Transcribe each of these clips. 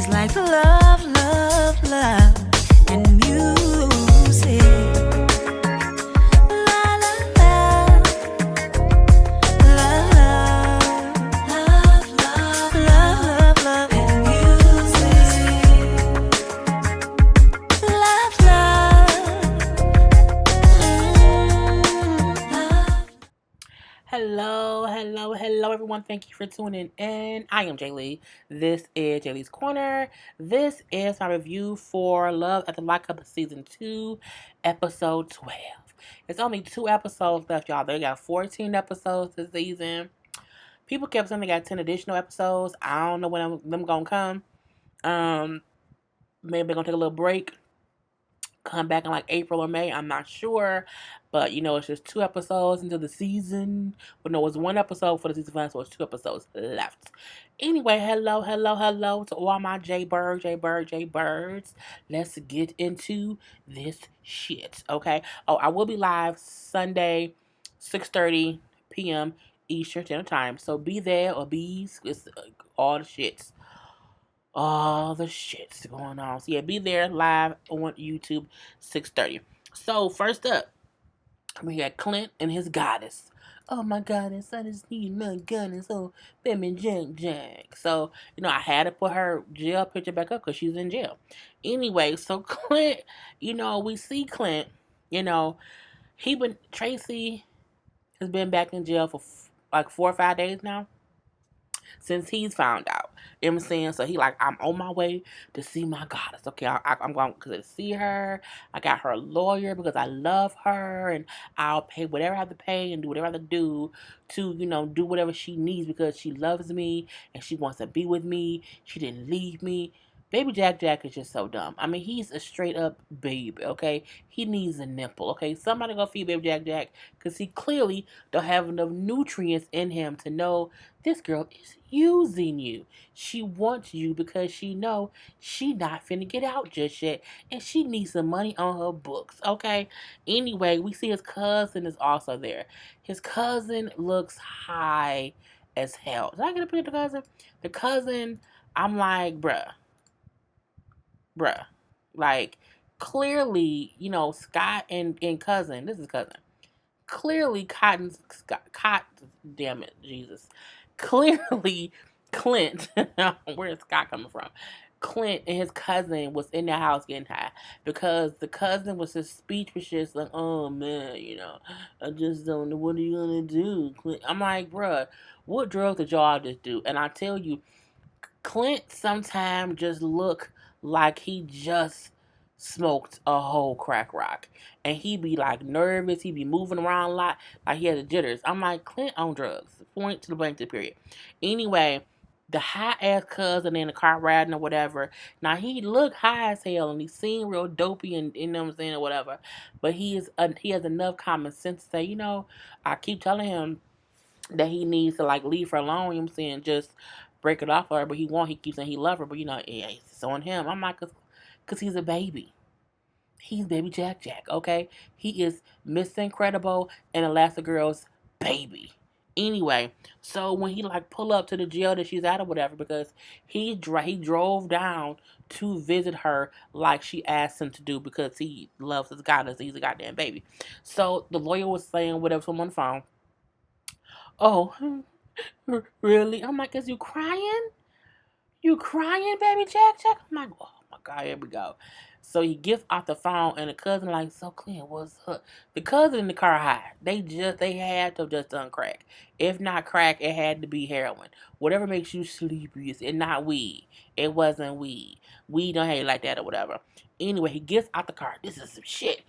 like love, love, love, and music. La la la, love, love, love, love, love, and music. Love, love. Hello, everyone. Thank you for tuning in. I am Jay Lee. This is Jay Lee's Corner. This is my review for Love at the Lockup Season 2, Episode 12. It's only 2 episodes left, y'all. They got 14 episodes this season. People kept saying they got 10 additional episodes. I don't know when them gonna come. Maybe they're gonna take a little break. Come back in like April or May. I'm not sure. But, it's just 2 episodes into the season. But no, it's 1 episode for the season finale, so it's 2 episodes left. Anyway, hello to all my J-Birds. Let's get into this shit, okay? Oh, I will be live Sunday, 6:30 p.m. Eastern Standard Time. So be there or be it's all the shits. All the shit's going on. So yeah, be there live on YouTube, 6:30. So first up, we got Clint and his goddess. Oh my goddess, I just need my goddess. Oh, baby Jack. So, I had to put her jail picture back up because she's in jail. Anyway, so Clint, we see Clint, Tracy has been back in jail for like 4 or 5 days now. Since he's found out. You know what I'm saying? So he like, I'm on my way to see my goddess. Okay, I'm going to see her. I got her a lawyer because I love her. And I'll pay whatever I have to pay and do whatever I have to do to, do whatever she needs because she loves me and she wants to be with me. She didn't leave me. Baby Jack is just so dumb. I mean, he's a straight up baby, okay? He needs a nipple, okay? Somebody go feed Baby Jack because he clearly don't have enough nutrients in him to know this girl is using you. She wants you because she know she not finna get out just yet and she needs some money on her books, okay? Anyway, we see his cousin is also there. His cousin looks high as hell. Did I get a picture of the cousin? The cousin, I'm like, bruh. Like, clearly, Scott and cousin, this is cousin. Clearly, Scott, damn it, Jesus. Clearly, Clint, where's Scott coming from? Clint and his cousin was in the house getting high because the cousin was his speech was just like, oh man, I just don't know what are you gonna do. Clint. I'm like, bruh, what drugs did y'all just do? And I tell you, Clint sometimes just look like he just smoked a whole crack rock. And he be like nervous. He be moving around a lot. Like he has the jitters. I'm like, Clint on drugs. Point to the blank to the period. Anyway, the high ass cousin in the car riding or whatever. Now he look high as hell and he seem real dopey and you know what I'm saying or whatever. But he has enough common sense to say, I keep telling him that he needs to like leave her alone, you know what I'm saying, just break it off for her, but he keeps saying he love her, but it's on him. I'm like, cause he's a baby. He's baby Jack, okay? He is Miss Incredible and Elastigirl's baby. Anyway, so when he like pull up to the jail that she's at or whatever, because he drove down to visit her like she asked him to do because he loves his goddess. He's a goddamn baby. So the lawyer was saying whatever to him on the phone. Oh, really? I'm like, is you crying? You crying, baby Jack? I'm like, oh my God, here we go. So he gets off the phone and the cousin like, so Clint, what's up? The cousin in the car high. They had to have just done crack. If not crack, it had to be heroin. Whatever makes you sleepy, it's not weed. It wasn't weed. Weed don't hate like that or whatever. Anyway, he gets out the car. This is some shit.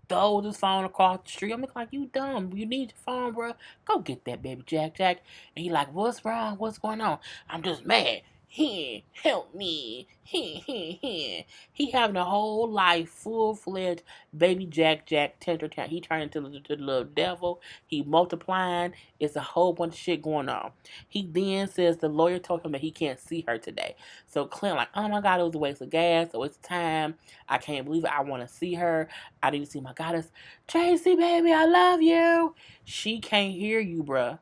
Throws his phone across the street. I'm like, you dumb. You need your phone, bro. Go get that, baby Jack. And he like, what's wrong? What's going on? I'm just mad. He help me. He having a whole life, full-fledged baby Jack tender. He turned into the little devil. He multiplying. It's a whole bunch of shit going on. He then says the lawyer told him that he can't see her today. So Clint like, oh my God, it was a waste of gas. A waste of time. I can't believe it. I want to see her. I need to see my goddess. Tracy, baby, I love you. She can't hear you, bruh.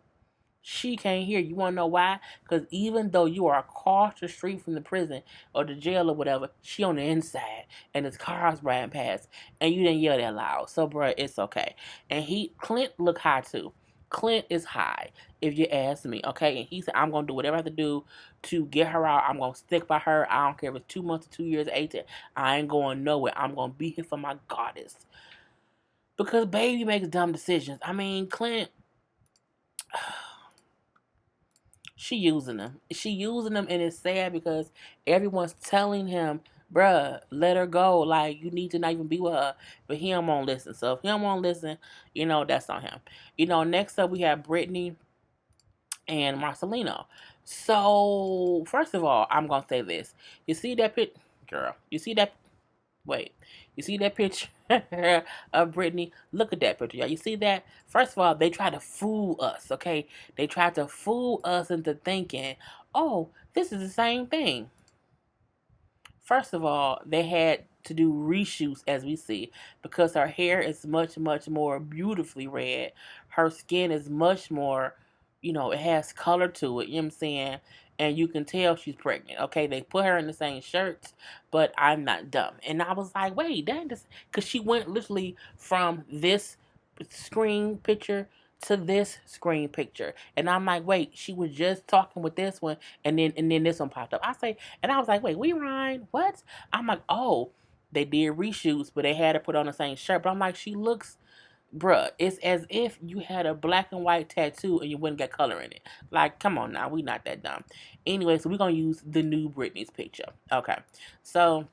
She can't hear. You want to know why? Because even though you are across the street from the prison or the jail or whatever, she on the inside and there's cars riding past and you didn't yell that loud. So, bruh, it's okay. And Clint look high too. Clint is high, if you ask me, okay? And he said, I'm going to do whatever I have to do to get her out. I'm going to stick by her. I don't care if it's 2 months or 2 years, 18. I ain't going nowhere. I'm going to be here for my goddess. Because baby makes dumb decisions. I mean, Clint, she using them. She using them, and it's sad because everyone's telling him, bruh, let her go. Like, you need to not even be with her. But he don't want to listen. So if he don't want to listen, that's on him. Next up we have Brittany and Marcelino. So, first of all, I'm going to say this. You see that girl, you see that, wait, you see that picture of Brittany? Look at that picture, y'all. You see that? First of all, they try to fool us, okay? They tried to fool us into thinking, oh, this is the same thing. First of all, they had to do reshoots, as we see, because her hair is much, much more beautifully red. Her skin is much more, it has color to it, you know what I'm saying? And you can tell she's pregnant, okay? They put her in the same shirts, but I'm not dumb. And I was like, wait, that is, because she went literally from this screen picture to this screen picture. And I'm like, wait, she was just talking with this one, and then this one popped up. And I was like, wait, we rhyme? What? I'm like, oh, they did reshoots, but they had her put on the same shirt. But I'm like, she looks, bruh, it's as if you had a black and white tattoo and you wouldn't get color in it. Like, come on now, we not that dumb. Anyway, so we're gonna use the new Britney's picture. Okay. So,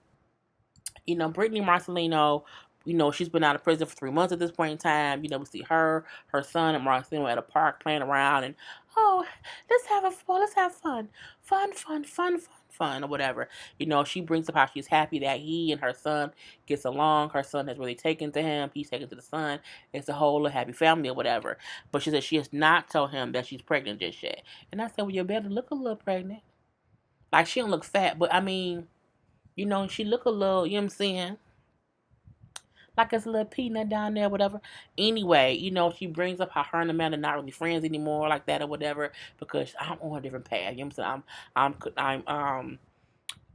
Brittany Marcelino, she's been out of prison for 3 months at this point in time. We see her son, and Marcelino at a park playing around, and oh, let's have fun, or whatever. She brings up how she's happy that he and her son gets along. Her son has really taken to him. He's taken to the son. It's a whole little happy family or whatever. But she said she has not told him that she's pregnant just yet. And I said, well, you better look a little pregnant. Like, she don't look fat, but I mean, she look a little, you know what I'm saying? Like it's a little peanut down there, whatever. Anyway, she brings up how her and Amanda not really friends anymore, like that or whatever, because I'm on a different path. You know what I'm saying?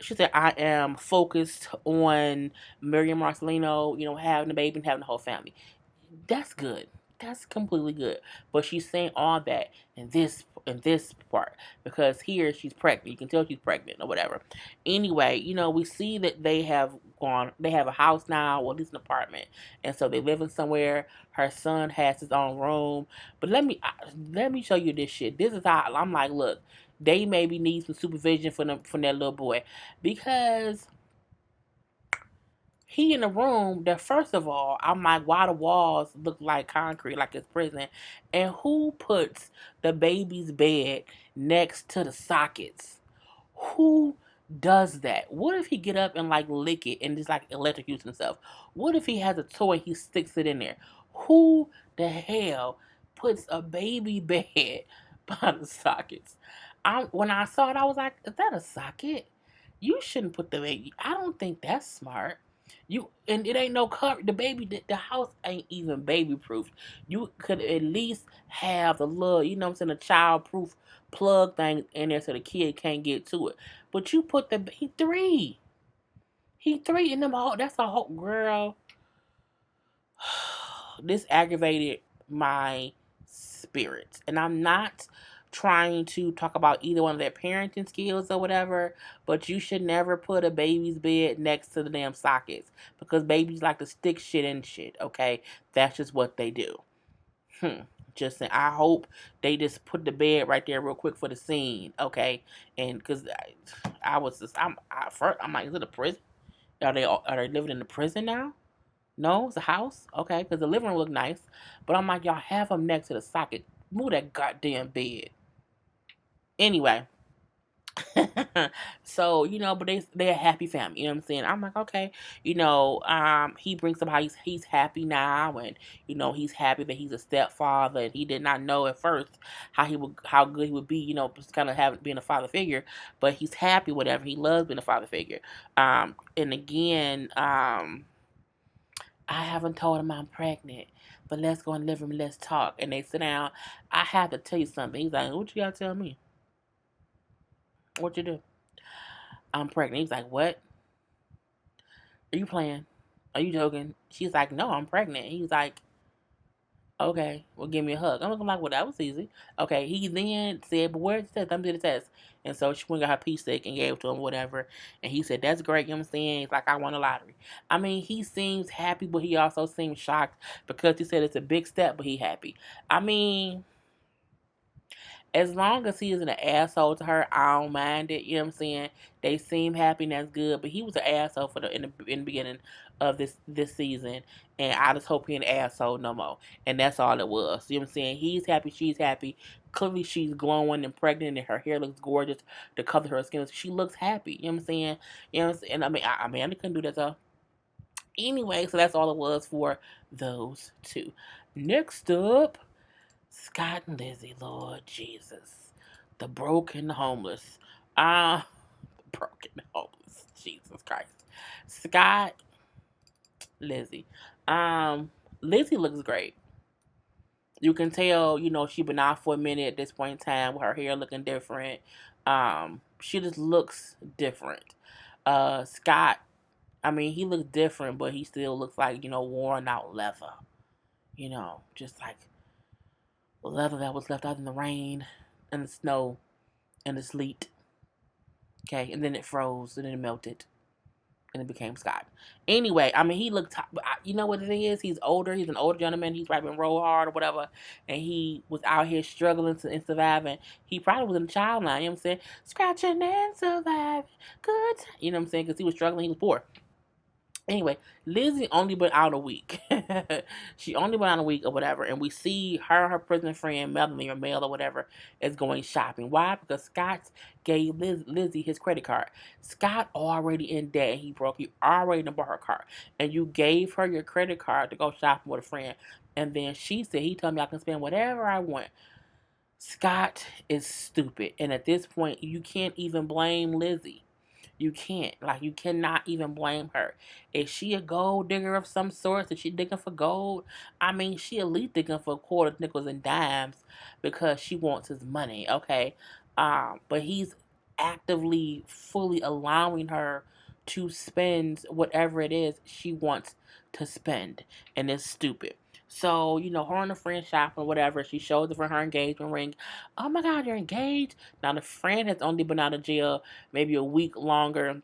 She said, I am focused on Miriam Marcelino, having a baby and having the whole family. That's good. That's completely good. But she's saying all that in this part because here she's pregnant. You can tell she's pregnant or whatever. Anyway, we see that they have a house now, or at least an apartment, and so they're living somewhere. Her son has his own room. But let me show you this shit. This is how I'm like, look, they maybe need some supervision from their little boy because he in the room that, first of all, I'm like, why the walls look like concrete, like it's prison? And who puts the baby's bed next to the sockets? Who does that? What if he get up and like lick it and just like electrocutes himself? What if he has a toy and he sticks it in there? Who the hell puts a baby bed by the sockets? When I saw it, I was like, is that a socket? You shouldn't put the baby. I don't think that's smart. And it ain't no cover. The house ain't even baby proof. You could at least have the little, a child proof plug thing in there so the kid can't get to it. But you put he 3. He 3 in them all. That's a whole girl. This aggravated my spirit. And I'm not trying to talk about either one of their parenting skills or whatever, but you should never put a baby's bed next to the damn sockets because babies like to stick shit in shit, okay? That's just what they do. Just saying, I hope they just put the bed right there real quick for the scene, okay? And because I'm like, is it a prison? Are they living in the prison now? No, it's a house, okay? Because the living room look nice, but I'm like, y'all have them next to the socket. Move that goddamn bed. Anyway, so but they're a happy family. You know what I'm saying? I'm like, okay, he brings up how he's happy now, and he's happy that he's a stepfather, and he did not know at first how good he would be, just kind of being a father figure, but he's happy, whatever. He loves being a father figure. And again, I haven't told him I'm pregnant. but let's go in the living room, let's talk. And they sit down. I have to tell you something. He's like, what you gotta tell me? What you do? I'm pregnant. He's like, what? Are you playing? Are you joking? She's like, no, I'm pregnant. He's like, okay, well, give me a hug. I'm like, well, that was easy. Okay, he then said, but where's the test? Let me do the test. And so she went and got her pee stick and gave it to him, whatever. And he said, that's great, you know what I'm saying? It's like, I won the lottery. I mean, he seems happy, but he also seems shocked because he said it's a big step, but he happy. I mean, as long as he isn't an asshole to her, I don't mind it. You know what I'm saying? They seem happy and that's good. But he was an asshole for in the beginning of this season, and I just hope he ain't an asshole no more. And that's all it was. You know what I'm saying? He's happy, she's happy. Clearly, she's glowing and pregnant, and her hair looks gorgeous to cover her skin. She looks happy. You know what I'm saying? You know what I'm saying? I couldn't do that though. Anyway, so that's all it was for those two. Next up. Scott and Lizzie, Lord Jesus. The broken homeless. Broken homeless. Jesus Christ. Scott, Lizzie. Lizzie looks great. You can tell, she been out for a minute at this point in time with her hair looking different. She just looks different. Scott, I mean, he looks different, but he still looks like, worn out leather. Just like leather that was left out in the rain and the snow and the sleet. Okay, and then it froze and then it melted and it became Scott. Anyway, I mean, he looked. You know what the thing is? He's older. He's an older gentleman. He's probably been roll hard or whatever, and he was out here struggling and surviving. He probably was in a child line. You know what I'm saying? Scratching and surviving. Good. You know what I'm saying? Because he was struggling. He was poor. Anyway, Lizzie only been out a week. She only been out a week or whatever, and we see her prison friend Melanie or Mel or whatever is going shopping. Why? Because Scott gave Lizzie his credit card. Scott already in debt. He broke. He already bought her car, and you gave her your credit card to go shopping with a friend. And then she said, he told me I can spend whatever I want. Scott is stupid, and at this point, you can't even blame Lizzie. You can't. Like, you cannot even blame her. Is she a gold digger of some sort? Is she digging for gold? I mean, she at least digging for quarters, nickels, and dimes because she wants his money, okay? But he's actively, fully allowing her to spend whatever it is she wants to spend. And it's stupid. So, her and a friend shopping or whatever, she shows her engagement ring. Oh my God, you're engaged? Now, the friend has only been out of jail maybe a week longer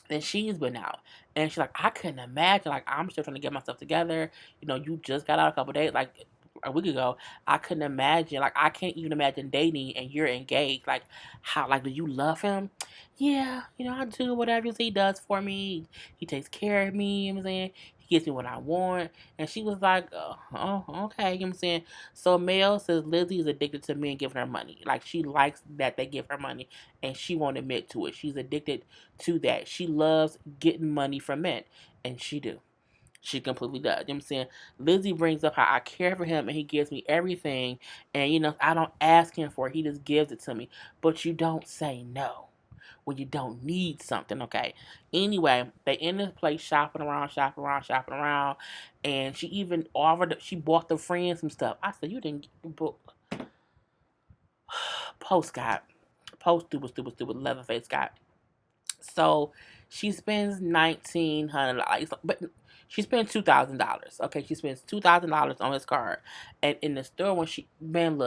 than she's been out. And she's like, I couldn't imagine. Like, I'm still trying to get myself together. You just got out a couple days, like a week ago. I couldn't imagine. Like, I can't even imagine dating and you're engaged. Like, how, like, do you love him? Yeah, I do whatever he does for me. He takes care of me, you know what I'm saying? He gives me what I want. And she was like, oh, okay, you know what I'm saying? So Mel says Lizzie is addicted to men giving her money. Like, she likes that they give her money and she won't admit to it. She's addicted to that. She loves getting money from men. And she do. She completely does. You know what I'm saying? Lizzie brings up how I care for him and he gives me everything. And, I don't ask him for it. He just gives it to me. But you don't say no when you don't need something, okay? Anyway, they in this place shopping around. And she even she bought the friends some stuff. I said, you didn't book. Post Scott. Post stupid, Leatherface Scott. So she spends $1,900, but she spends $2,000. Okay, she spends $2,000 on his card, and in the store when she went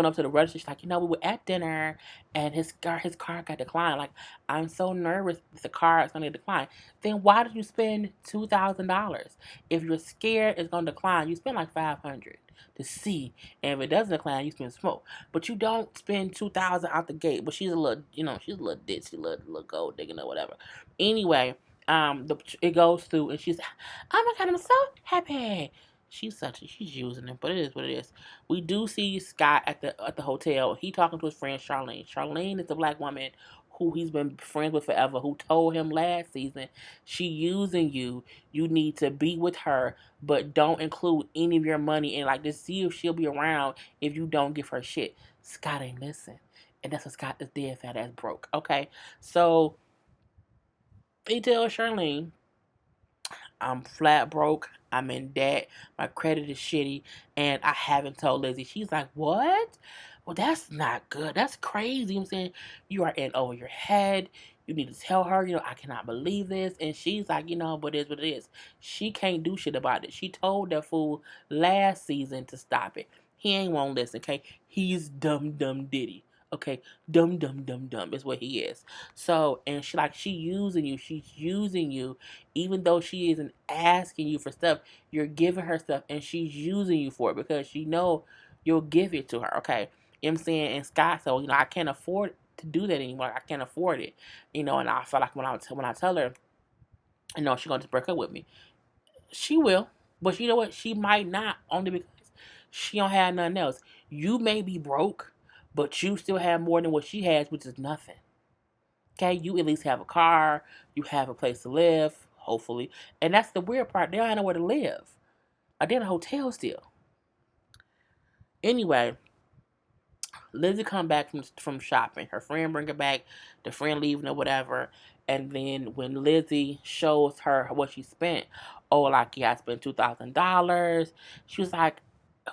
up to the register, she's like, we were at dinner, and his card got declined. Like, I'm so nervous that the card is gonna decline. Then why did you spend $2,000? If you're scared it's gonna decline, you spend like $500 to see, and if it doesn't decline, you spend smoke. But you don't spend $2,000 out the gate. But she's a little, she's a little ditzy, little gold digging or whatever. Anyway, it goes through, and she's, oh my God, I'm so happy. She's using it, but it is what it is. We do see Scott at the hotel. He talking to his friend Charlene. Charlene is the black woman who he's been friends with forever, who told him last season, she using you. You need to be with her, but don't include any of your money in, like, just see if she'll be around if you don't give her shit. Scott ain't listen. And that's what Scott is dead fat ass broke. Okay. So he tells Charlene, I'm flat broke. I'm in debt. My credit is shitty, and I haven't told Lizzie. She's like, what? Well, that's not good. That's crazy. I'm saying you are in over your head. You need to tell her, I cannot believe this. And she's like, but it is what it is. She can't do shit about it. She told that fool last season to stop it. He ain't won't listen, okay? He's dumb, dumb Diddy. Okay, dumb, dumb, dumb, dumb is what he is. So, and she using you. She's using you, even though she isn't asking you for stuff. You're giving her stuff, and she's using you for it because she know you'll give it to her. Okay, you know what I'm saying? And Scott, so I can't afford to do that anymore. I can't afford it. And I feel like when I tell her, she's gonna just break up with me. She will, but you know what? She might not, only because she don't have nothing else. You may be broke, but you still have more than what she has, which is nothing. Okay, you at least have a car, you have a place to live, hopefully, and that's the weird part. They don't have nowhere to live. They're in a hotel still. Anyway, Lizzie come back from shopping. Her friend bring her back. The friend leaving or whatever. And then when Lizzie shows her what she spent, oh, like, yeah, I spent $2,000. She was like,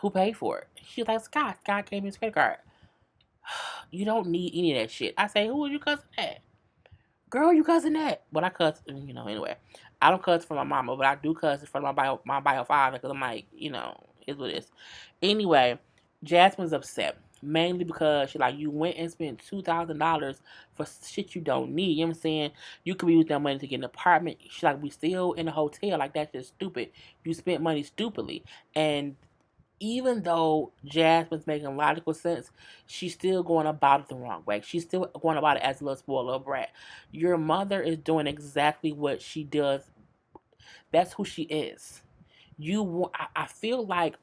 who paid for it? She's like, Scott. Scott gave me his credit card. You don't need any of that shit. I say, who was your cousin at? Girl, you cousin that. But I cuss, anyway. I don't cuss for my mama, but I do cuss for my bio father because I'm like, it's what it is. Anyway, Jasmine's upset. Mainly because she like, you went and spent $2,000 for shit you don't need. You know what I'm saying? You could use that money to get an apartment. She like, we still in a hotel. Like, that's just stupid. You spent money stupidly. And even though Jasmine's making logical sense, she's still going about it the wrong way. She's still going about it as a little spoiled little brat. Your mother is doing exactly what she does. That's who she is. I feel like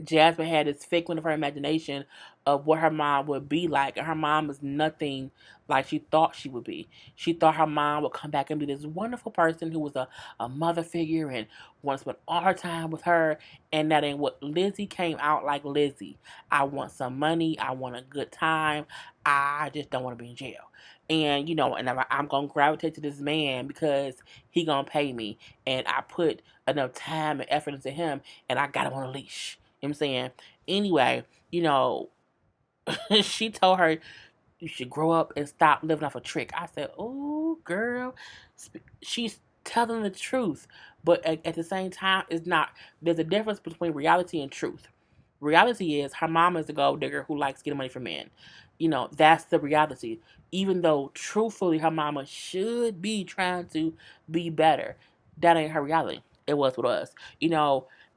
Jasmine had this figment of her imagination of what her mom would be like, and her mom is nothing like she thought she would be. She thought her mom would come back and be this wonderful person who was a mother figure and want to spend all her time with her, and that ain't what Lizzie came out like. Lizzie, I want some money, I want a good time, I just don't want to be in jail. And and I'm gonna gravitate to this man because he gonna pay me, and I put enough time and effort into him, and I got him on a leash. You know what I'm saying? Anyway, she told her you should grow up and stop living off a trick. I said, oh, girl. She's telling the truth. But at the same time, it's not. There's a difference between reality and truth. Reality is her mom is a gold digger who likes getting money from men. That's the reality. Even though, truthfully, her mama should be trying to be better. That ain't her reality. It was with us.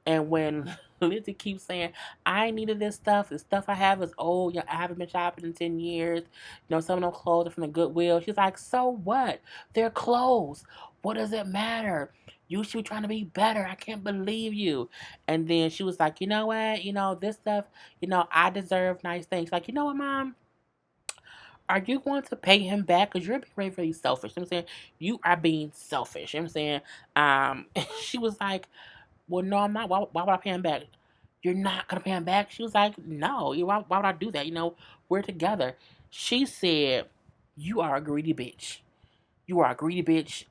And when Lizzie keeps saying, I ain't needed this stuff. The stuff I have is old. I haven't been shopping in 10 years. Some of them clothes are from the Goodwill. She's like, so what? They're clothes. What does it matter? You should be trying to be better. I can't believe you. And then she was like, you know what? This stuff, I deserve nice things. Like, you know what, Mom? Are you going to pay him back? Because you're being very, very selfish. You know what I'm saying? You are being selfish. You know what I'm saying? She was like, well, no, I'm not. Why would I pay him back? You're not going to pay him back? She was like, no. Why would I do that? We're together. She said, you are a greedy bitch. You are a greedy bitch.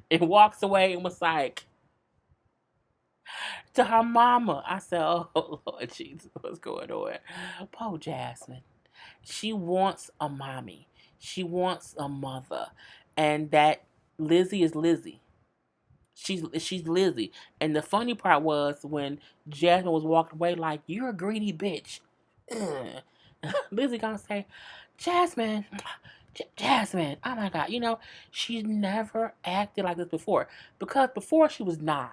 And walks away and was like, to her mama. I said, oh, Lord Jesus, what's going on? Poor Jasmine. She wants a mommy. She wants a mother. And that Lizzie is Lizzie. She's Lizzie. And the funny part was when Jasmine was walking away like, you're a greedy bitch. Ugh. Lizzie gonna say, Jasmine, Jasmine, oh my God. She's never acted like this before. Because before she was 9.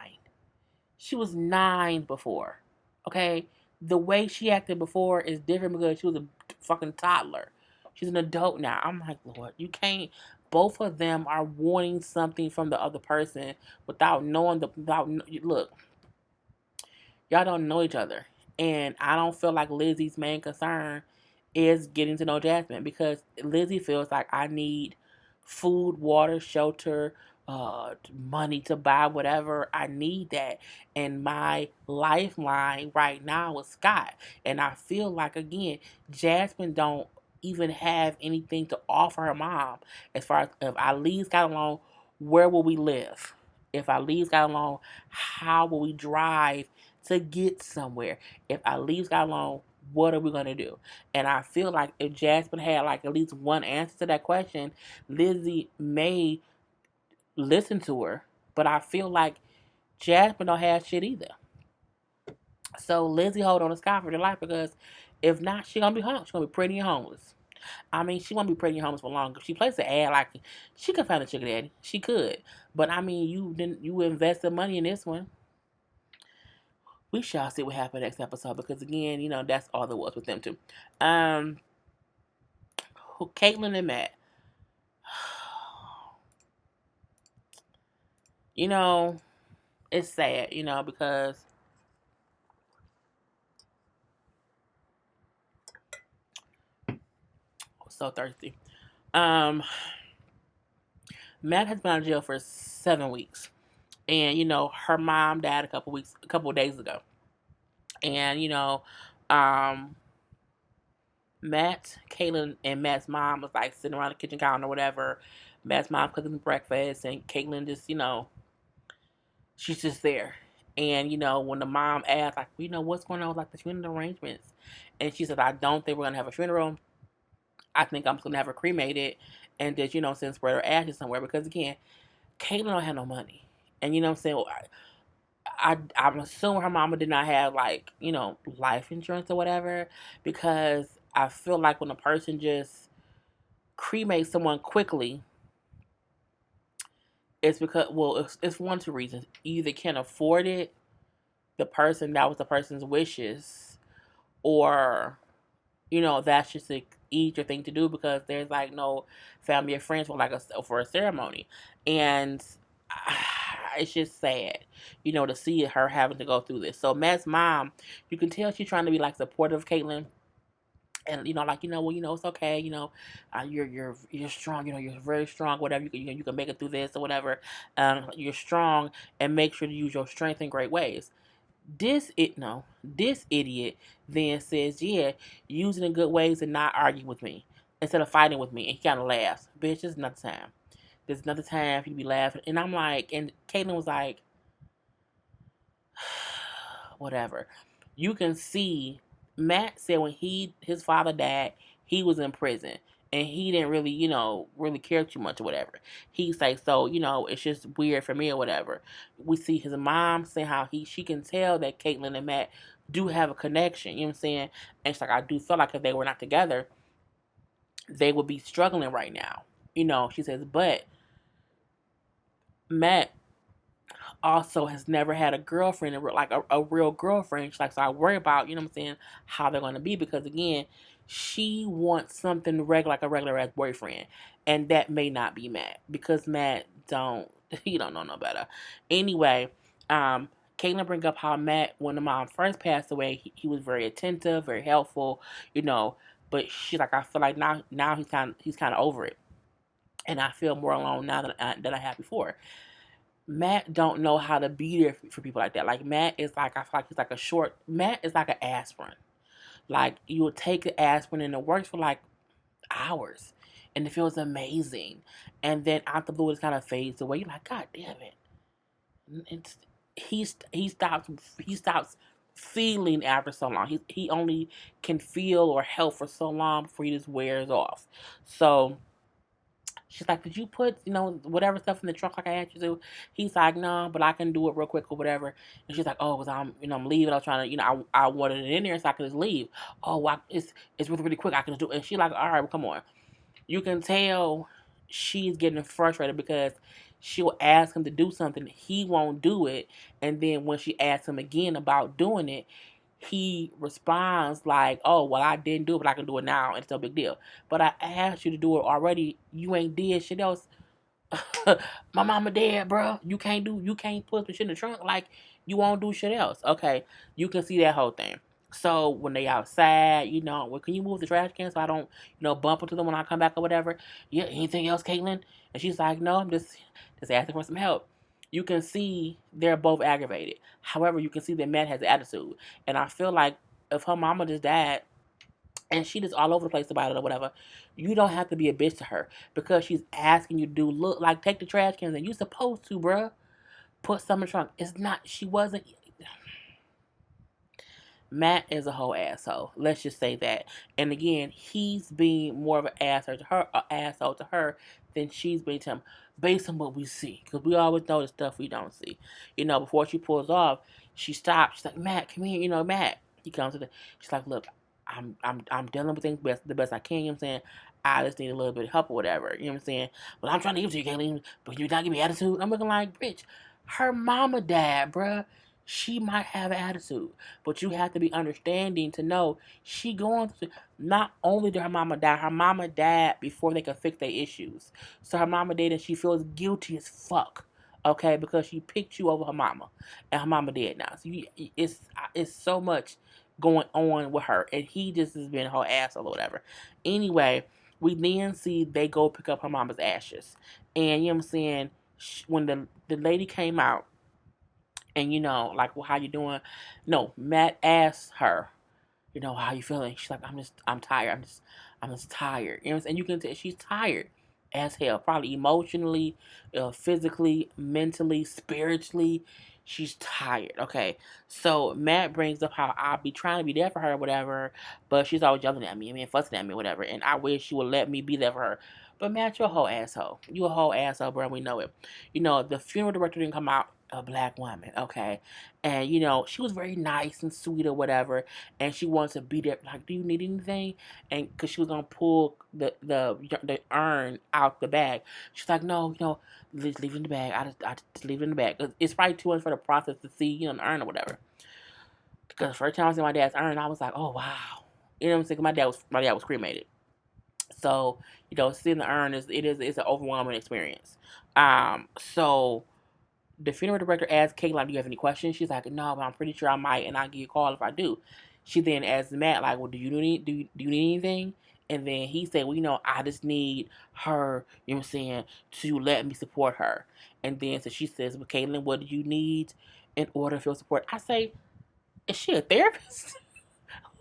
She was 9 before. Okay? The way she acted before is different because she was a fucking toddler. She's an adult now. I'm like, Lord, you can't. Both of them are wanting something from the other person without knowing look, y'all don't know each other. And I don't feel like Lizzie's main concern is getting to know Jasmine because Lizzie feels like I need food, water, shelter, money to buy whatever. I need that. And my lifeline right now is Scott. And I feel like, again, Jasmine don't even have anything to offer her mom as far as if I leave Scott alone Where will we live? If our leaves got along, how will we drive to get somewhere? If our leaves got along, what are we gonna do? And I feel like if Jasmine had like at least one answer to that question, Lizzie may listen to her. But I feel like Jasmine don't have shit either. So Lizzie hold on to Scott for their life because if not, she gonna be home. She gonna be pretty and homeless. I mean, she won't be pretty and homeless for long. If she plays the ad like she could find a sugar daddy, she could. But I mean, you invested money in this one. We shall see what happens next episode because again, that's all there was with them two. Um, Caitlyn and Matt. You know, it's sad. Because I'm so thirsty. Um, Matt has been out of jail for 7 weeks. And her mom died a couple of days ago. And um, Caitlyn, and Matt's mom was like sitting around the kitchen counter or whatever. Matt's mom cooking breakfast, and Caitlyn just, she's just there. And when the mom asked, like, what's going on with like the funeral arrangements, and she said, I don't think we're gonna have a funeral. I think I'm just gonna have her cremated, and just send spread her ashes somewhere because again, Caitlyn don't have no money, and you know what I'm saying. I'm assuming her mama did not have like life insurance or whatever because I feel like when a person just cremates someone quickly, it's because it's one of two reasons: either can't afford it, that was the person's wishes, or that's just an easier thing to do because there's like no family or friends for a ceremony, and it's just sad, to see her having to go through this. So Matt's mom, you can tell she's trying to be like supportive of Caitlyn, and like well it's okay, you're strong, you're very strong, whatever you can make it through this or whatever, you're strong and make sure to use your strength in great ways. This idiot then says, yeah, use it in good ways and not argue with me instead of fighting with me. And he kind of laughs. Bitch, there's another time. There's another time for you to be laughing. And I'm like, and Caitlyn was like, whatever. You can see, Matt said when his father died, he was in prison. And he didn't really, really care too much or whatever. He's like, so, it's just weird for me or whatever. We see his mom saying how she can tell that Caitlyn and Matt do have a connection. You know what I'm saying? And it's like, I do feel like if they were not together, they would be struggling right now. She says, but Matt also has never had a girlfriend, like a real girlfriend. She's like, so I worry about, what I'm saying, how they're going to be because, again, she wants something regular, like a regular ass boyfriend. And that may not be Matt because Matt he don't know no better. Anyway, Caitlyn bring up how Matt, when the mom first passed away, he was very attentive, very helpful, but she's like, I feel like now he's kind of over it. And I feel more alone now than I had before. Matt don't know how to be there for people like that. Like Matt is like, I feel like he's like Matt is like an aspirin. Like you would take the aspirin and it works for like hours, and it feels amazing. And then after the blue, it kind of fades away. You're like, God damn it! It's he stops feeling after so long. He only can feel or help for so long before he just wears off. So she's like, could you put, whatever stuff in the trunk like I asked you to? He's like, no, but I can do it real quick or whatever. And she's like, oh, because I'm leaving. I was trying to, I wanted it in there so I could just leave. Oh, it's really, really quick. I can just do it. And she's like, all right, well, come on. You can tell she's getting frustrated because she'll ask him to do something. He won't do it. And then when she asks him again about doing it, he responds like, oh, well, I didn't do it, but I can do it now. And it's no big deal. But I asked you to do it already. You ain't did shit else. My mama dead, bro. You can't put some shit in the trunk like you won't do shit else. Okay, you can see that whole thing. So when they outside, well, can you move the trash can so I don't, bump into them when I come back or whatever? Yeah, anything else, Caitlyn? And she's like, no, I'm just asking for some help. You can see they're both aggravated. However, you can see that Matt has attitude. And I feel like if her mama just died, and she just all over the place about it or whatever. You don't have to be a bitch to her because she's asking you to do, look, like, take the trash cans, and you supposed to, bruh, put some in the trunk. It's not, she wasn't. Matt is a whole asshole. Let's just say that. And again, he's being more of asshole to her than she's being to him, based on what we see. Because we always know the stuff we don't see. Before she pulls off, she stops. She's like, Matt, come here. Matt. He comes to the. She's like, look, I'm dealing with things the best I can. You know what I'm saying? I just need a little bit of help or whatever. You know what I'm saying? Well, I'm trying to give it to you, Kayleen, but you not give me attitude. I'm looking like, bitch, her mama died, bruh. She might have attitude, but you have to be understanding to know she going through. Not only did her mama died before they could fix their issues. So her mama did, and she feels guilty as fuck. Okay, because she picked you over her mama, and her mama dead now. So it's so much going on with her, and he just has been her asshole or whatever. Anyway, we then see they go pick up her mama's ashes, and you know what I'm saying. When the lady came out, and like, well, how you doing? No, Matt asked her, how you feeling? She's like, I'm tired. I'm just tired. You know what I'm saying? You can tell she's tired as hell, probably emotionally, physically, mentally, spiritually. She's tired. Okay, so Matt brings up how I'll be trying to be there for her, or whatever, but she's always yelling at me, fussing at me, whatever, and I wish she would let me be there for her. But Matt, you're a whole asshole. You a whole asshole, bro. We know it. The funeral director didn't come out, a black woman, okay, and she was very nice and sweet or whatever, and she wanted to be there, like, do you need anything? And because she was gonna pull the urn out the bag, she's like, no, leave it in the bag. I just leave it in the bag. It's probably too much for the process to see, the urn or whatever. Because the first time I saw my dad's urn, I was like, oh wow, what I'm saying? My dad was cremated, so seeing the urn it's an overwhelming experience. So the funeral director asked Kate, like, do you have any questions? She's like, no, but I'm pretty sure I might, and I'll give you a call if I do. She then asked Matt, like, well, do you need anything? And then he said, well, I just need her, what I'm saying, to let me support her. And then so she says, well, Caitlin, what do you need in order to feel support? I say, is she a therapist?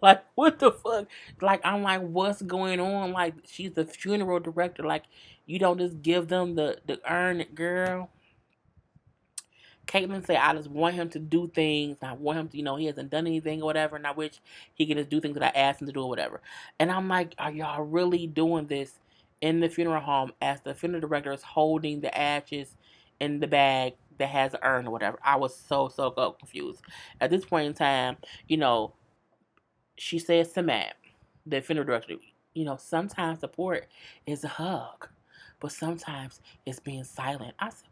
Like, what the fuck? Like, I'm like, what's going on? Like, she's the funeral director. Like, you don't just give them the urn, girl. Caitlin said, I just want him to do things. I want him to, he hasn't done anything or whatever, and I wish he could just do things that I asked him to do or whatever. And I'm like, are y'all really doing this in the funeral home as the funeral director is holding the ashes in the bag that has an urn or whatever? I was so confused. At this point in time, she says to Matt, the funeral director, sometimes support is a hug, but sometimes it's being silent. I said,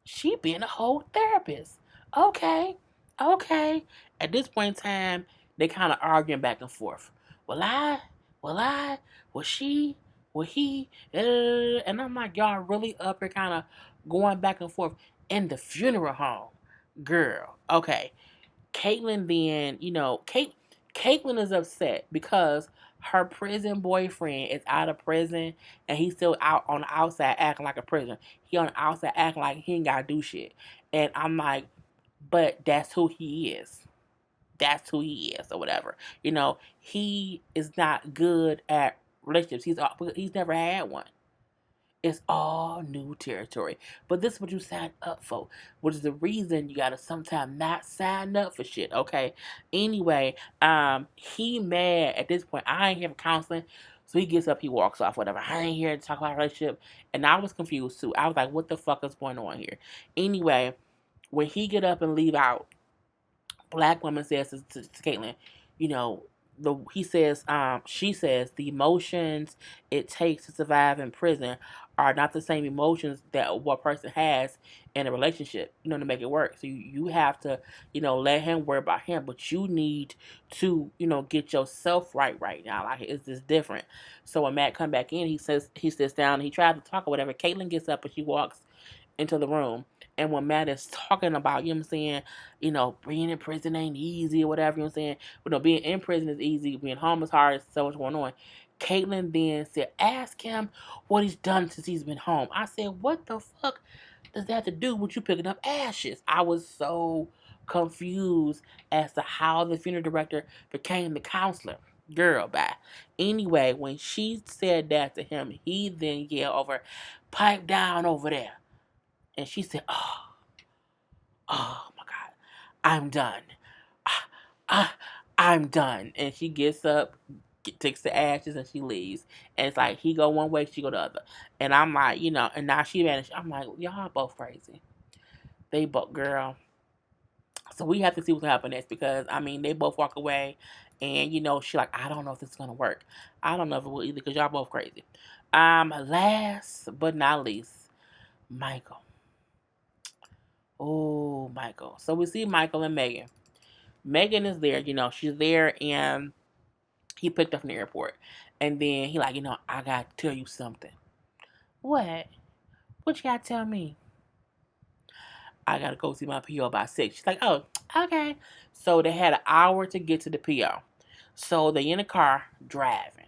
she being a whole therapist. Okay. At this point in time, they kind of arguing back and forth. Will I? Will she? Will he? And I'm like, y'all really up here kind of going back and forth in the funeral home. Girl. Okay. Caitlin then, Caitlin is upset because her prison boyfriend is out of prison and he's still out on the outside acting like a prisoner. He on the outside acting like he ain't gotta do shit. And I'm like, but that's who he is. That's who he is or whatever. He is not good at relationships. He's never had one. It's all new territory. But this is what you sign up for, which is the reason you gotta sometimes not sign up for shit, okay? Anyway, he mad at this point. I ain't here for counseling. So he gets up, he walks off, whatever. I ain't here to talk about a relationship. And I was confused too. I was like, what the fuck is going on here? Anyway, when he get up and leave out, black woman says to Caitlin, you know, she says the emotions it takes to survive in prison are not the same emotions that what person has in a relationship, to make it work. So you have to, let him worry about him, but you need to, get yourself right now. Like, it's just different. So when Matt come back in, he sits down, he tries to talk or whatever. Caitlin gets up and she walks into the room. And when Matt is talking about, being in prison ain't easy or whatever, but being in prison is easy, being home is hard, so much going on. Caitlin then said, ask him what he's done since he's been home. I said, what the fuck does that have to do with you picking up ashes? I was so confused as to how the funeral director became the counselor. Girl, bye. Anyway, when she said that to him, he then yelled over, pipe down over there. And she said, oh my God, I'm done. Ah, ah, I'm done. And she gets up, takes the ashes, and she leaves. And it's like, he go one way, she go the other. And I'm like, and now she vanished. I'm like, y'all both crazy. They both, girl. So we have to see what's gonna happen next because they both walk away, and she like, I don't know if this is gonna work. I don't know if it will either because y'all both crazy. Last but not least, Michael. Oh, Michael. So we see Michael and Megan. Megan is there, she's there, and he picked up from the airport, and then he like, I gotta tell you something. What? What you gotta tell me? I gotta go see my PO by 6. She's like, oh, okay. So they had an hour to get to the PO. So they in the car driving,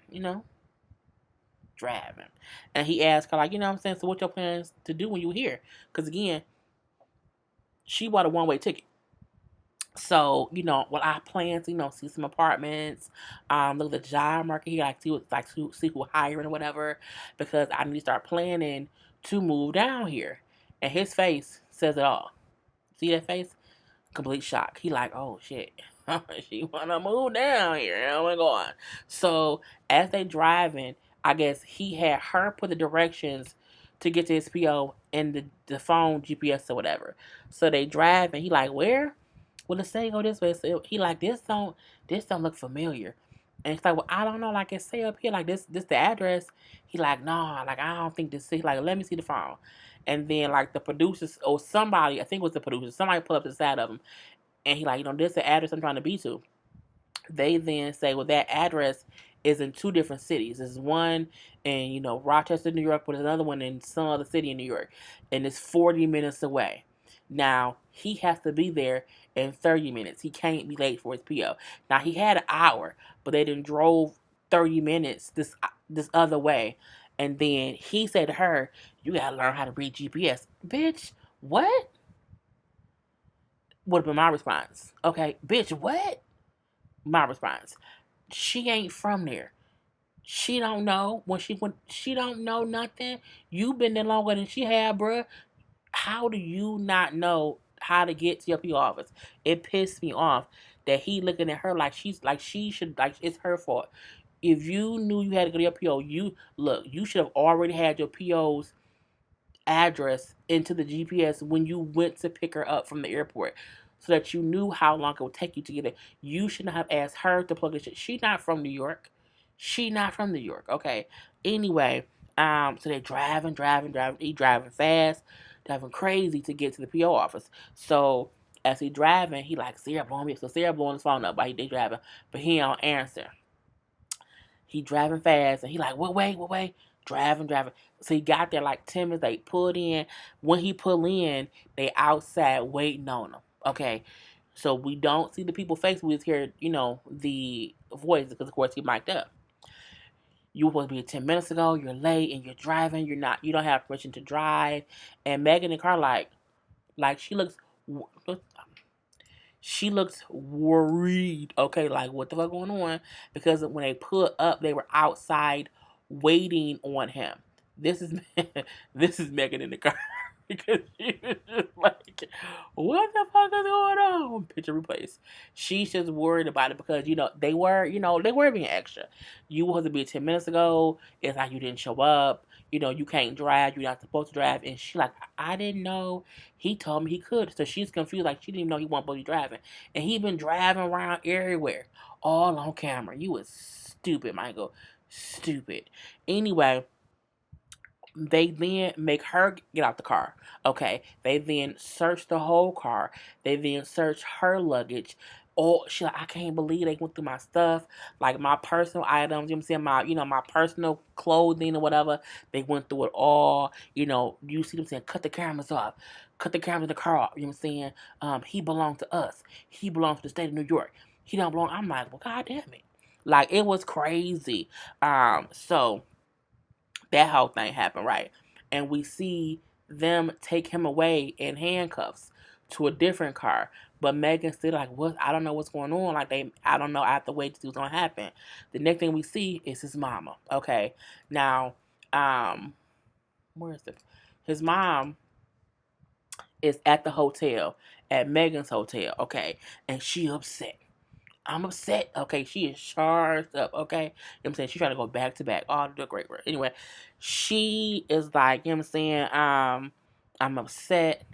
driving. And he asked her, like, what I'm saying? So what your plans to do when you here? Because again, she bought a one-way ticket. So, well, I plan to, see some apartments, look at the job market here, see who hiring or whatever, because I need to start planning to move down here. And his face says it all. See that face? Complete shock. He like, oh shit, she wanna move down here. Oh my god. So as they driving, I guess he had her put the directions to get to his PO in the phone GPS or whatever. So they drive and he like, where? Well, the say go this way. So he like, this don't look familiar. And it's like, well, I don't know. Like it say up here, like this the address. He like, nah, like I don't think this. He like, let me see the phone. And then like the producers or somebody, I think it was the producers, somebody pulled up to the side of him, and he like, this is the address I'm trying to be to. They then say, well, that address is in two different cities. There's one in, Rochester, New York, but there's another one in some other city in New York. And it's 40 minutes away. Now, he has to be there in 30 minutes. He can't be late for his PO. Now, he had an hour, but they done drove 30 minutes this other way. And then he said to her, you gotta learn how to read GPS. Bitch, what? Would have been my response. Okay, bitch, what? My response. She ain't from there. She don't know she don't know nothing. You been there longer than she had, bruh. How do you not know how to get to your PO office? It pissed me off that he looking at her like she should, like it's her fault. If you knew you had to go to your PO, you should have already had your PO's address into the GPS when you went to pick her up from the airport, so that you knew how long it would take you to get there. You should not have asked her to plug this shit. She's not from New York. She not from New York. Okay. Anyway, so they driving. He driving fast, driving crazy to get to the PO office. So as he driving, he like, Sarah blowing me up. So Sarah blowing his phone up while they driving, but he don't answer. He driving fast, and he like, wait, driving. So he got there like 10 minutes. They pulled in. When he pull in, they outside waiting on him. Okay, so we don't see the people face. We just hear, the voice because of course he mic'd up. You were supposed to be 10 minutes ago. You're late and you're driving. You don't have permission to drive. And Megan and Karla like she looks worried. Okay, like what the fuck going on? Because when they put up, they were outside waiting on him. This is this is Megan in the car because she was just like, what the fuck is going on? Picture replace. She's just worried about it because they were being extra. You was to be 10 minutes ago. It's like you didn't show up. You can't drive. You're not supposed to drive. And she like, I didn't know. He told me he could. So she's confused. Like, she didn't even know he wasn't supposed to be driving. And he been driving around everywhere. All on camera. You was stupid, Michael. Stupid. Anyway, they then make her get out the car. Okay. They then search the whole car. They then search her luggage. Oh, she like, I can't believe they went through my stuff, like my personal items. You know what I'm saying? My personal clothing or whatever. They went through it all. You see them saying, cut the cameras off, cut the cameras in the car off. You know what I'm saying? He belonged to us. He belongs to the state of New York. He don't belong. I'm like, well, god damn it, like it was crazy. So that whole thing happened, right? And we see them take him away in handcuffs to a different car. But Megan still like, what? I don't know what's going on. Like I don't know. I have to wait to see what's gonna happen. The next thing we see is his mama. Okay, now, where is it? His mom is at the hotel, at Megan's hotel. Okay, and she upset. I'm upset. Okay, she is charged up. Okay, you know what I'm saying, she's trying to go back to back. Oh, the great word. Anyway, she is like, you know what I'm saying, I'm upset.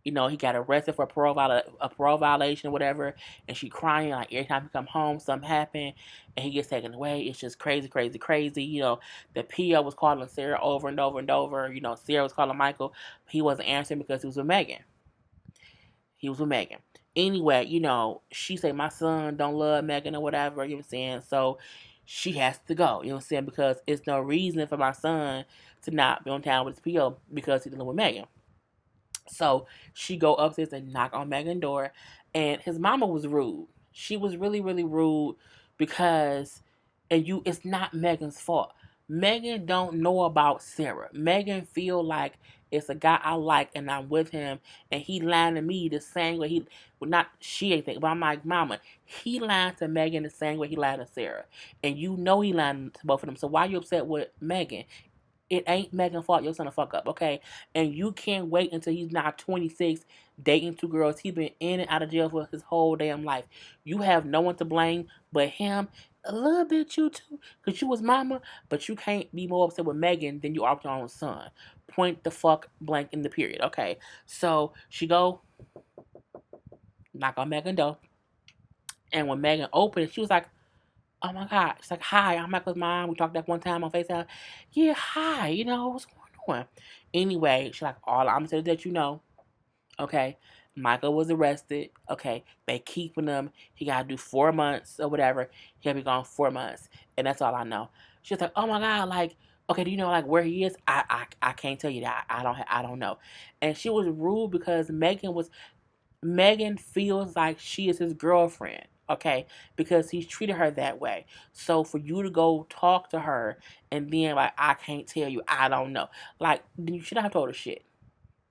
He got arrested for a parole violation or whatever, and she crying like every time he come home, something happen, and he gets taken away. It's just crazy, crazy, crazy. The PO was calling Sarah over and over and over. Sarah was calling Michael. He wasn't answering because he was with Megan. He was with Megan. Anyway, she said my son don't love Megan or whatever, you know what I'm saying? So she has to go, you know what I'm saying? Because it's no reason for my son to not be on town with his PO because he's dealing with Megan. So she go upstairs and knock on Megan's door, and his mama was rude. She was really, really rude because, it's not Megan's fault. Megan don't know about Sarah. Megan feel like it's a guy I like and I'm with him, and he lying to me the same way not she ain't think, but I'm like, mama, he lied to Megan the same way he lied to Sarah, and he lied to both of them. So why you upset with Megan? It ain't Megan's fault your son a fuck up, okay? And you can't wait until he's now 26, dating two girls. He been in and out of jail for his whole damn life. You have no one to blame but him. A little bit you too, because you was mama, but you can't be more upset with Megan than you are with your own son. Point the fuck blank in the period, okay? So she go knock on Megan's door. And when Megan opened it, she was like, oh my God. She's like, hi, I'm Michael's mom. We talked that one time on FaceTime. Yeah, hi, what's going on? Anyway, she's like, all I'm saying is that okay, Michael was arrested. Okay, they keeping him. He got to do 4 months or whatever. He'll be gone 4 months. And that's all I know. She's like, oh my God, like, okay, do you know like where he is? I can't tell you that. I don't know. And she was rude because Megan feels like she is his girlfriend, okay, because he's treated her that way. So for you to go talk to her and then like, I can't tell you, I don't know, like, you should have told her shit,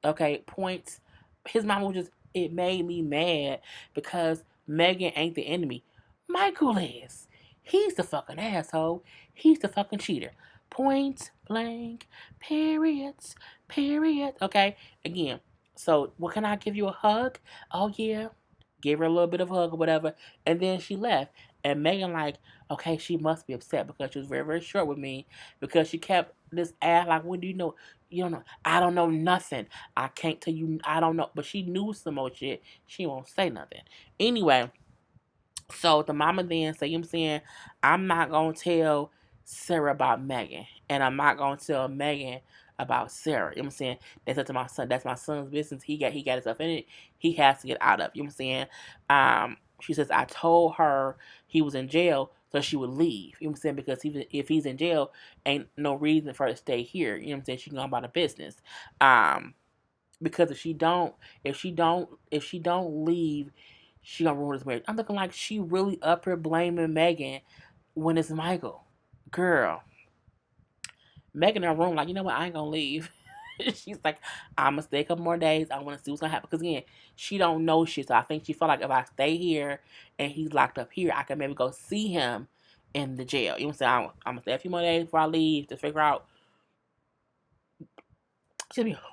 okay. Points. His mom was just, it made me mad because Megan ain't the enemy. Michael is. He's the fucking asshole. He's the fucking cheater. Point blank. Periods. Period. Okay. Again. So, what, can I give you a hug? Oh yeah. Give her a little bit of a hug or whatever. And then she left. And Megan like, okay, she must be upset because she was very, very short with me. Because she kept this ass like, what do you know? You don't know. I don't know nothing. I can't tell you. I don't know. But she knew some more shit. She won't say nothing. Anyway, so the mama then said, you know what I'm saying, I'm not going to tell Sarah about Megan. And I'm not going to tell Megan about Sarah. You know what I'm saying? That's up to my son. That's my son's business. He got himself in it. He has to get out of it. You know what I'm saying? She says, I told her he was in jail so she would leave. You know what I'm saying? Because if he's in jail, ain't no reason for her to stay here. You know what I'm saying? She can go about her business. Because if she don't leave, she gonna ruin his marriage. I'm looking like she really up here blaming Megan when it's Michael. Girl, Megan in her room like, you know what? I ain't gonna leave. She's like, I'm gonna stay a couple more days. I want to see what's gonna happen. Because again, she don't know shit. So I think she felt like if I stay here and he's locked up here, I can maybe go see him in the jail. You know what I'm saying? I'm gonna stay a few more days before I leave to figure out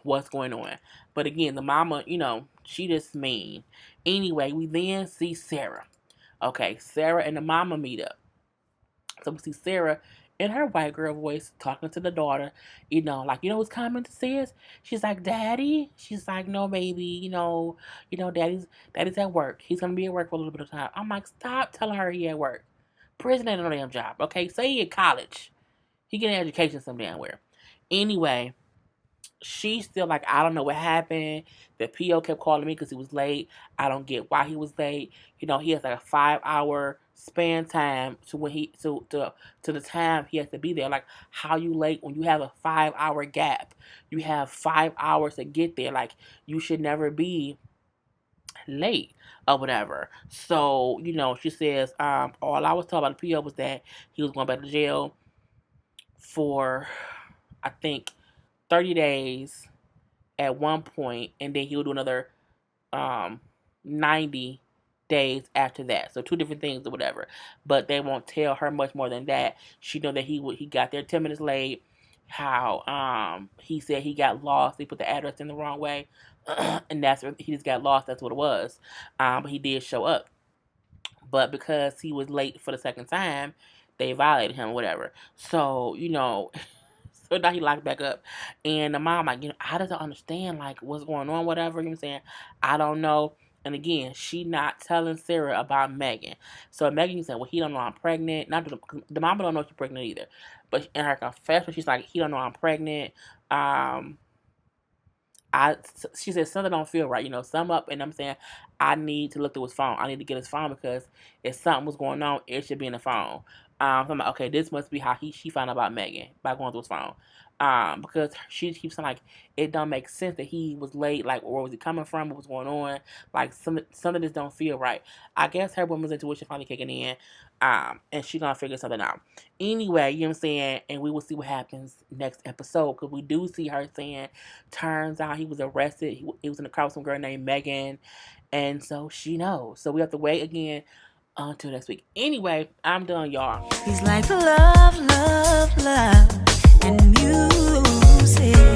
what's going on. But again, the mama, she just mean. Anyway, we then see Sarah. Okay, Sarah and the mama meet up. So we see Sarah in her white girl voice talking to the daughter, like, what's coming to see us? She's like, Daddy? She's like, no, baby, Daddy's at work. He's gonna be at work for a little bit of time. I'm like, stop telling her he at work. Prison ain't no damn job, okay? Say he in college. He getting an education some damn where. Anyway, she's still like, I don't know what happened. The PO kept calling me because he was late. I don't get why he was late. He has like a 5-hour span time to when he to the time he has to be there. Like, how you late when you have a 5-hour gap? You have 5 hours to get there. Like, you should never be late or whatever. So, she says, all I was told about the PO was that he was going back to jail for, I think, 30 days at one point, and then he would do another 90 days after that. So 2 different things or whatever. But they won't tell her much more than that. She know that he got there 10 minutes late. How he said he got lost. He put the address in the wrong way. And that's what he just got lost. That's what it was. But he did show up. But because he was late for the second time, they violated him, whatever. So, so now he locked back up. And the mom, like, I don't understand, like, what's going on, whatever. You know what I'm saying? I don't know. And again, she not telling Sarah about Megan. So Megan said, well, he don't know I'm pregnant. Not the mama don't know she's pregnant either. But in her confession, she's like, he don't know I'm pregnant. She said something don't feel right, sum up, and I'm saying I need to look through his phone. I need to get his phone because if something was going on, it should be in the phone. So I'm like, okay, this must be how she found out about Megan by going through his phone. Because she keeps saying like it don't make sense that he was late, like where was he coming from, what was going on, like some of this don't feel right. I guess her woman's intuition finally kicking in, and she gonna figure something out. Anyway, you know what I'm saying, and we will see what happens next episode because we do see her saying, turns out he was arrested. He was in the car with some girl named Megan, and so she knows. So we have to wait again until next week. Anyway, I'm done, y'all. He's like love, love, love, and music.